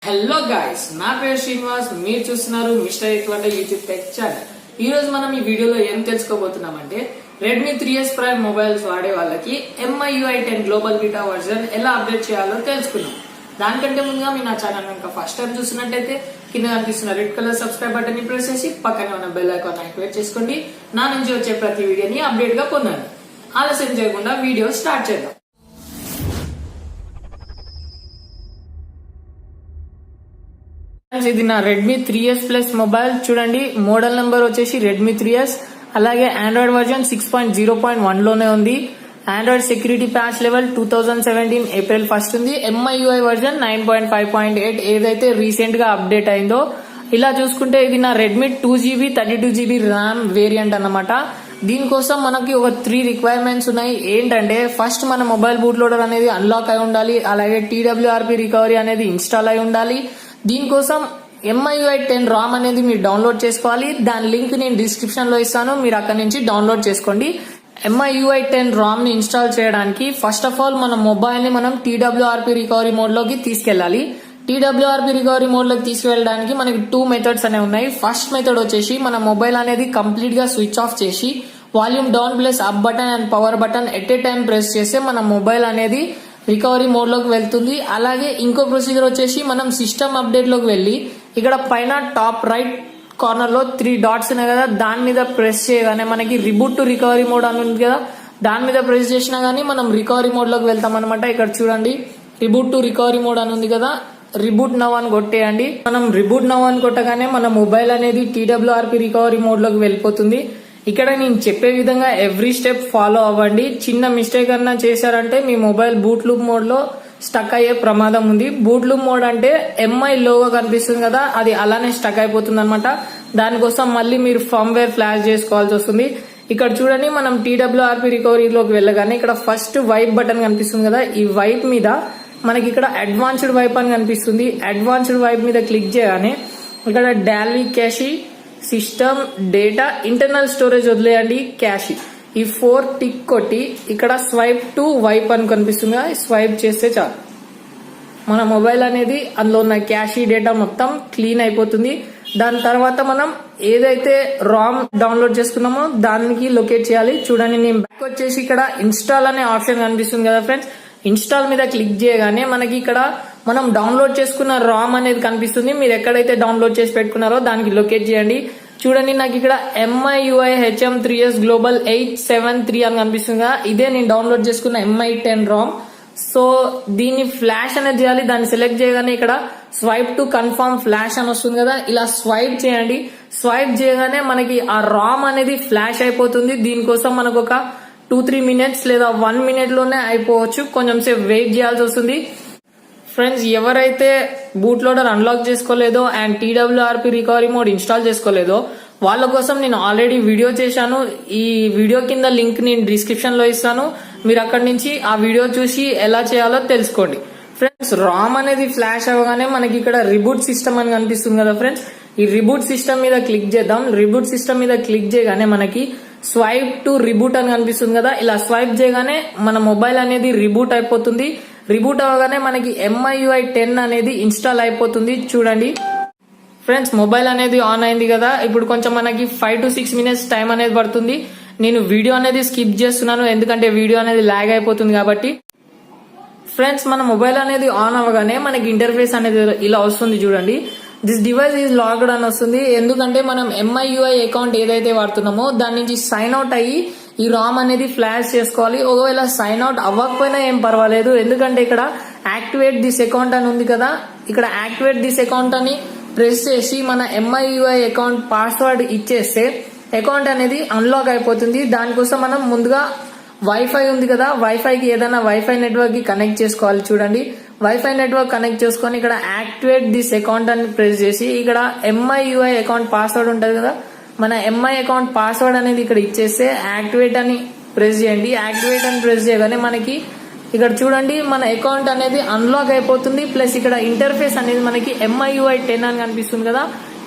Hello guys, నా పేరు శ్రీనివాస్. మీరు చూస్తున్నారు మిస్టర్ ఎటువంటి యూట్యూబ్ టెక్ ఛానల్. ఈ రోజు మనం ఈ వీడియోలో ఏం తెలుసుకోబోతున్నామంటే Redmi 3S Prime మొబైల్స్ వాడే వాళ్ళకి Miui10 గ్లోబల్ బీటా వర్జన్ ఎలా అప్డేట్ చేయాలో తెలుసుకున్నాం. దానికంటే ముందుగా మీ నా ఛానల్ కనుక ఫస్ట్ టైం చూసినట్టయితే కింద కనిపిస్తున్న రెడ్ కలర్ సబ్స్క్రైబ్ బటన్ ని ప్రెస్ చేసి పక్కనే ఉన్న బెల్ ఐకాన్ యాక్టివేట్ చేసుకోండి. నా నుంచి వచ్చే ప్రతి వీడియోని అప్డేట్ గా పొందండి. ఆలస్యం చేయకుండా వీడియో స్టార్ట్ చేద్దాం. ఇది నా Redmi 3S Plus మొబైల్. చూడండి, మోడల్ నెంబర్ వచ్చేసి Redmi 3S. అలాగే ఆండ్రాయిడ్ వర్జన్ 6.0.1 లోనే ఉంది. Android security patch level 2017 April 1 ఉంది. MIUI వర్జన్ 9.5.8 ఏదైతే రీసెంట్ గా అప్డేట్ అయిందో. ఇలా చూసుకుంటే ఇది నా Redmi 2GB 32GB RAM variant అన్నమాట. దీనికోసం మనకి ఒక 3 రిక్వైర్మెంట్స్ ఉన్నాయి. ఏంటంటే ఫస్ట్ మన మొబైల్ బూట్ లోడర్ అనేది అన్లాక్ అయి ఉండాలి. అలాగే TWRP రికవరీ అనేది ఇన్స్టాల్ అయి ఉండాలి. దీనికోసం MIUI10 ROM అనేది మీరు డౌన్లోడ్ చేసుకోవాలి. దాని లింక్ నేను డిస్క్రిప్షన్ లో ఇస్తాను, మీరు అక్కడ నుంచి డౌన్లోడ్ చేసుకోండి. MIUI10 ROM ని ఇన్స్టాల్ చేయడానికి ఫస్ట్ ఆఫ్ ఆల్ మన మొబైల్ ని మనం TWRP రికవరీ మోడ్ లోకి తీసుకెళ్లాలి. TWRP రికవరీ మోడ్ లోకి తీసుకెళ్ళడానికి మనకి 2 మెథడ్స్ అనేవి ఉన్నాయి. ఫస్ట్ మెథడ్ వచ్చేసి మన మొబైల్ అనేది కంప్లీట్ గా స్విచ్ ఆఫ్ చేసి volume down plus up button and power button at a time press చేస్తే మన మొబైల్ అనేది రికవరీ మోడ్ లోకి వెళ్తుంది. అలాగే ఇంకో ప్రొసీజర్ వచ్చేసి మనం సిస్టమ్ అప్డేట్ లోకి వెళ్లి ఇక్కడ పైన టాప్ రైట్ కార్నర్ లో 3 డాట్స్ ఉన్నాయి కదా, దాని మీద ప్రెస్ చేయగానే మనకి రిబూట్ టు రికవరీ మోడ్ అని ఉంది కదా, దాని మీద ప్రెస్ చేసినా గానీ మనం రికవరీ మోడ్ లోకి వెళ్తాం అనమాట. ఇక్కడ చూడండి, రిబూట్ టు రికవరీ మోడ్ అని ఉంది కదా, రిబూట్ నవ్ అని కొట్టేయండి. మనం రిబూట్ నవ్ అని కొట్టగానే మన మొబైల్ అనేది TWRP రికవరీ మోడ్ లోకి వెళ్ళిపోతుంది. ఇక్కడ నేను చెప్పే విధంగా ఎవ్రీ స్టెప్ ఫాలో అవ్వండి. చిన్న మిస్టేక్ అన్నా చేశారంటే మీ మొబైల్ బూట్ లూప్ మోడ్ లో స్టక్ అయ్యే ప్రమాదం ఉంది. బూట్ లూప్ మోడ్ అంటే MI లోగో కనిపిస్తుంది కదా, అది అలానే స్టక్ అయిపోతుంది అనమాట. దానికోసం మళ్ళీ మీరు ఫర్మ్వేర్ ఫ్లాష్ చేసుకోవాల్సి వస్తుంది. ఇక్కడ చూడండి, మనం TWRP రికవరీలోకి వెళ్ళగానే ఇక్కడ ఫస్ట్ వైప్ బటన్ కనిపిస్తుంది కదా, ఈ వైప్ మీద మనకి ఇక్కడ అడ్వాన్స్డ్ వైప్ అని కనిపిస్తుంది. అడ్వాన్స్డ్ వైప్ మీద క్లిక్ చేయగానే ఇక్కడ డాల్వీ క్యాషీ, సిస్టమ్, డేటా, ఇంటర్నల్ స్టోరేజ్ వదిలేయండి, క్యాషీ, ఈ 4 టిక్ కొట్టి ఇక్కడ స్వైప్ టు వైప్ అని కనిపిస్తుంది. స్వైప్ చేస్తే చాలు మన మొబైల్ అనేది అందులో ఉన్న క్యాషీ డేటా మొత్తం క్లీన్ అయిపోతుంది. దాని తర్వాత మనం ఏదైతే రామ్ డౌన్లోడ్ చేసుకున్నామో దానికి లొకేట్ చేయాలి. చూడండి, నేను బ్యాక్ వచ్చేసి ఇక్కడ ఇన్స్టాల్ అనే ఆప్షన్ కనిపిస్తుంది కదా ఫ్రెండ్స్, ఇన్స్టాల్ మీద క్లిక్ చేయగానే మనకి ఇక్కడ మనం డౌన్లోడ్ చేసుకున్న రామ్ అనేది కనిపిస్తుంది. మీరు ఎక్కడైతే డౌన్లోడ్ చేసి పెట్టుకున్నారో దానికి లొకేట్ చేయండి. చూడండి, నాకు ఇక్కడ MIUI HM3S గ్లోబల్ 873 అని కనిపిస్తుంది కదా, ఇదే నేను డౌన్లోడ్ చేసుకున్న MI10 ROM. సో దీన్ని ఫ్లాష్ అనేది చేయాలి. దాన్ని సెలెక్ట్ చేయగానే ఇక్కడ స్వైప్ టు కన్ఫర్మ్ ఫ్లాష్ అని వస్తుంది కదా, ఇలా స్వైప్ చేయండి. స్వైప్ చేయగానే మనకి ఆ ROM అనేది ఫ్లాష్ అయిపోతుంది. దీనికోసం మనకు ఒక 2-3 మినిట్స్ లేదా 1 మినిట్ లోనే అయిపోవచ్చు. కొంచెం సేపు వెయిట్ చేయాల్సి వస్తుంది. ఫ్రెండ్స్, ఎవరైతే బూట్ లోడర్ అన్లాక్ చేసుకోలేదో and TWRP recovery mode install చేసుకోలేదో వాళ్ళ కోసం నేను ఆల్రెడీ వీడియో చేశాను. ఈ వీడియో కింద లింక్ నేను డిస్క్రిప్షన్ లో ఇస్తాను, మీరు అక్కడి నుంచి ఆ వీడియో చూసి ఎలా చేయాలో తెలుసుకోండి. ఫ్రెండ్స్, రామ్ అనేది ఫ్లాష్ అవ్వగానే మనకి ఇక్కడ రిబూట్ సిస్టమ్ అని కనిపిస్తుంది కదా ఫ్రెండ్స్, ఈ రిబూట్ సిస్టమ్ మీద క్లిక్ చేద్దాం. రిబూట్ సిస్టమ్ మీద క్లిక్ చేయగానే మనకి స్వైప్ టు రిబూట్ అని కనిపిస్తుంది కదా, ఇలా స్వైప్ చేయగానే మన మొబైల్ అనేది రిబూట్ అయిపోతుంది. రిబూట్ అవ్వగానే మనకి MIUI10 అనేది ఇన్స్టాల్ అయిపోతుంది. చూడండి ఫ్రెండ్స్, మొబైల్ అనేది ఆన్ అయింది కదా, ఇప్పుడు కొంచెం మనకి 5 to 6 మినిట్స్ టైం అనేది పడుతుంది. నేను వీడియో అనేది స్కిప్ చేస్తున్నాను ఎందుకంటే వీడియో అనేది లాగ్ అయిపోతుంది కాబట్టి. ఫ్రెండ్స్, మన మొబైల్ అనేది ఆన్ అవ్వగానే మనకి ఇంటర్ఫేస్ అనేది ఇలా వస్తుంది. చూడండి, దిస్ డివైస్ ఈజ్ లాక్డ్ అని వస్తుంది. ఎందుకంటే మనం MIUI అకౌంట్ ఏదైతే వాడుతున్నామో దాని నుంచి సైన్ అవుట్ అయ్యి ఈ రామ్ అనేది ఫ్లాష్ చేసుకోవాలి. ఒకవేళ సైన్ అవుట్ అవ్వకపోయినా ఏం పర్వాలేదు, ఎందుకంటే ఇక్కడ యాక్టివేట్ దిస్ అకౌంట్ అని ఉంది కదా, ఇక్కడ యాక్టివేట్ దిస్ అకౌంట్ అని ప్రెస్ చేసి మన MIUI అకౌంట్ పాస్వర్డ్ ఇచ్చేస్తే అకౌంట్ అనేది అన్లాక్ అయిపోతుంది. దానికోసం మనం ముందుగా వైఫై ఉంది కదా, వైఫైకి ఏదైనా వైఫై నెట్వర్క్ కి కనెక్ట్ చేసుకోవాలి. చూడండి, వైఫై నెట్వర్క్ కనెక్ట్ చేసుకొని ఇక్కడ యాక్టివేట్ దిస్ అకౌంట్ అని ప్రెస్ చేసి ఇక్కడ MIUI అకౌంట్ పాస్వర్డ్ ఉంటది కదా, మన MI అకౌంట్ పాస్వర్డ్ అనేది ఇక్కడ ఇచ్చేస్తే యాక్టివేట్ అని ప్రెస్ చేయండి. యాక్టివేట్ అని ప్రెస్ చేయగానే మనకి ఇక్కడ చూడండి మన అకౌంట్ అనేది అన్లాక్ అయిపోతుంది. ప్లస్ ఇక్కడ ఇంటర్ఫేస్ అనేది మనకి MIUI10 అని కనిపిస్తుంది కదా,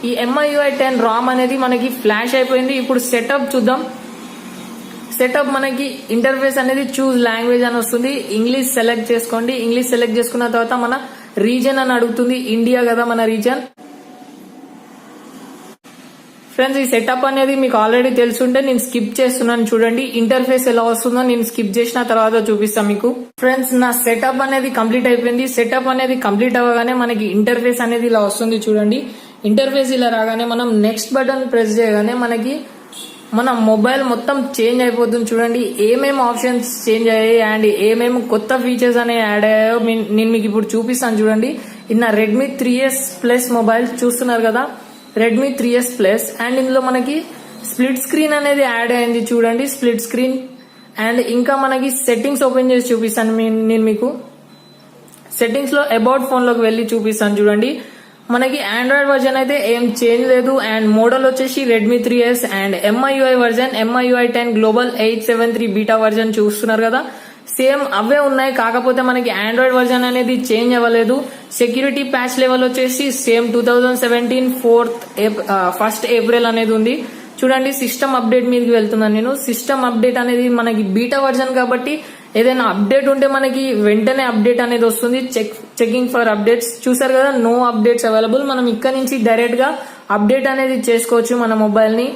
ఈ MIUI10 ROM అనేది మనకి ఫ్లాష్ అయిపోయింది. ఇప్పుడు సెటప్ చూద్దాం. సెటప్ మనకి ఇంటర్ఫేస్ అనేది చూస్ లాంగ్వేజ్ అని వస్తుంది. ఇంగ్లీష్ సెలెక్ట్ చేసుకోండి. ఇంగ్లీష్ సెలెక్ట్ చేసుకున్న తర్వాత మన రీజన్ అని అడుగుతుంది. ఇండియా కదా మన రీజన్. ఫ్రెండ్స్, ఈ సెటప్ అనేది మీకు ఆల్రెడీ తెలుసుంటే నేను స్కిప్ చేస్తున్నాను చూడండి. ఇంటర్ఫేస్ ఎలా వస్తుందో నేను స్కిప్ చేసిన తర్వాత చూపిస్తాను మీకు. ఫ్రెండ్స్, నా సెటప్ అనేది కంప్లీట్ అయిపోయింది. సెటప్ అనేది కంప్లీట్ అవ్వగానే మనకి ఇంటర్ఫేస్ అనేది ఇలా వస్తుంది చూడండి. ఇంటర్ఫేస్ ఇలా రాగానే మనం నెక్స్ట్ బటన్ ప్రెస్ చేయగానే మనకి మన మొబైల్ మొత్తం చేంజ్ అయిపోతుంది చూడండి. ఏమేమి ఆప్షన్స్ చేంజ్ అయ్యాయి అండ్ ఏమేమి కొత్త ఫీచర్స్ అనేవి యాడ్ అయ్యాయో నేను మీకు ఇప్పుడు చూపిస్తాను చూడండి. ఇది నా Redmi 3S Plus మొబైల్ చూస్తున్నారు కదా, Redmi 3S Plus. అండ్ ఇందులో మనకి స్ప్లిట్ స్క్రీన్ అనేది యాడ్ అయింది చూడండి, స్ప్లిట్ స్క్రీన్. అండ్ ఇంకా మనకి సెట్టింగ్స్ ఓపెన్ చేసి చూపిస్తాను నేను మీకు. సెట్టింగ్స్ లో అబౌట్ ఫోన్ లోకి వెళ్ళి చూపిస్తాను చూడండి. మనకి ఆండ్రాయిడ్ వర్జన్ అయితే ఏం చేంజ్ లేదు. అండ్ మోడల్ వచ్చేసి Redmi 3S and MIUI version MIUI 10 global 873 beta version చూస్తున్నారు కదా, సేమ్ అవే ఉన్నాయి. కాకపోతే మనకి ఆండ్రాయిడ్ వర్జన్ అనేది చేంజ్ అవ్వలేదు. సెక్యూరిటీ ప్యాచ్ లెవెల్ వచ్చేసి సేమ్ 2017 1st ఏప్రిల్ అనేది ఉంది చూడండి. సిస్టమ్ అప్డేట్ మీదకి వెళ్తున్నాను నేను. సిస్టమ్ అప్డేట్ అనేది మనకి బీటా వర్జన్ కాబట్టి ఏదైనా అప్డేట్ ఉంటే మనకి వెంటనే అప్డేట్ అనేది వస్తుంది. చెకింగ్ ఫర్ అప్డేట్స్ చూసారు కదా, నో అప్డేట్స్ అవైలబుల్. మనం ఇక్కడ నుంచి డైరెక్ట్ గా అప్డేట్ అనేది చేసుకోవచ్చు మన మొబైల్ ని.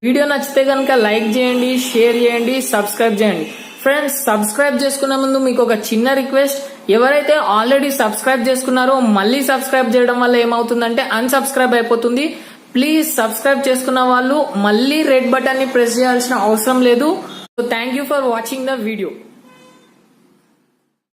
వీడియో నచ్చితే కనుక లైక్ చేయండి, షేర్ చేయండి, సబ్స్క్రైబ్ చేయండి. ఫ్రెండ్స్, సబ్స్క్రైబ్ చేసుకునే ముందు మీకు ఒక చిన్న రిక్వెస్ట్. ఎవరైతే ఆల్రెడీ సబ్స్క్రైబ్ చేసుకున్నారో మళ్ళీ సబ్స్క్రైబ్ చేయడం వల్ల ఏమవుతుందంటే అన్సబ్స్క్రైబ్ అయిపోతుంది. ప్లీజ్ సబ్స్క్రైబ్ చేసుకున్న వాళ్ళు మళ్ళీ రెడ్ బటన్ ని ప్రెస్ చేయాల్సిన అవసరం లేదు. Thank you for watching the video.